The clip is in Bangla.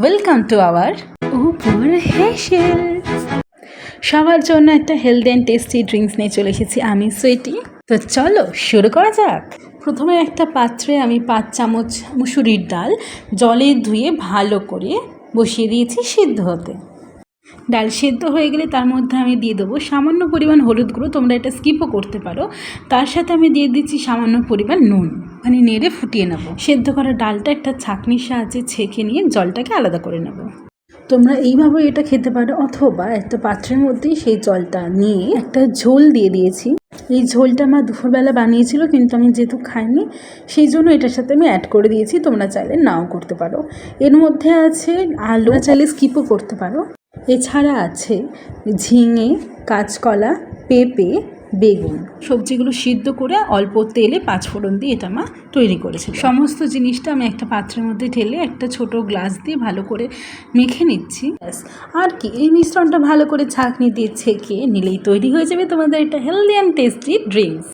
ওয়েলকাম টু আওয়ার উপর হেসেল। সবার জন্য একটা হেলদি অ্যান্ড টেস্টি ড্রিঙ্কস নিয়ে চলে এসেছি আমি সুইটি। তো চলো শুরু করা যাক। প্রথমে একটা পাত্রে আমি 5 চামচ মুসুরির ডাল জলে ধুয়ে ভালো করে বসিয়ে দিয়েছি সিদ্ধ হতে। ডাল সিদ্ধ হয়ে গেলে তার মধ্যে আমি দিয়ে দেবো সামান্য পরিমাণ হলুদ গুঁড়ো, তোমরা এটা স্কিপও করতে পারো। তার সাথে আমি দিয়ে দিচ্ছি সামান্য পরিমাণ নুন, মানে নেড়ে ফুটিয়ে নেব। সেদ্ধ করা ডালটা একটা ছাঁকনির সাহায্যে ছেঁকে নিয়ে জলটাকে আলাদা করে নেব। তোমরা এইভাবে এটা খেতে পারো, অথবা একটা পাত্রের মধ্যেই সেই জলটা নিয়ে একটা ঝোল দিয়ে দিয়েছি। এই ঝোলটা আমার দুপুরবেলা বানিয়েছিল, কিন্তু আমি যেহেতু খাইনি সেই জন্য এটার সাথে আমি অ্যাড করে দিয়েছি। তোমরা চাইলে নাও করতে পারো। এর মধ্যে আছে আলু, চাইলে স্কিপও করতে পারো। এছাড়া আছে ঝিঙে, কাঁচকলা, পেঁপে, বেগুন। সবজিগুলো সিদ্ধ করে অল্প তেলে 5 ফোড়ন দিয়ে এটা মা তৈরি করেছে। সমস্ত জিনিসটা আমি একটা পাত্রের মধ্যে ঢেলে একটা ছোট গ্লাস দিয়ে ভালো করে মেখে নিচ্ছি। ব্যাস, আর কি, এই মিশ্রণটা ভালো করে ছাঁকনি দিয়ে ছেঁকে নিলেই তৈরি হয়ে যাবে তোমাদের একটা হেলদি অ্যান্ড টেস্টি ড্রিঙ্কস।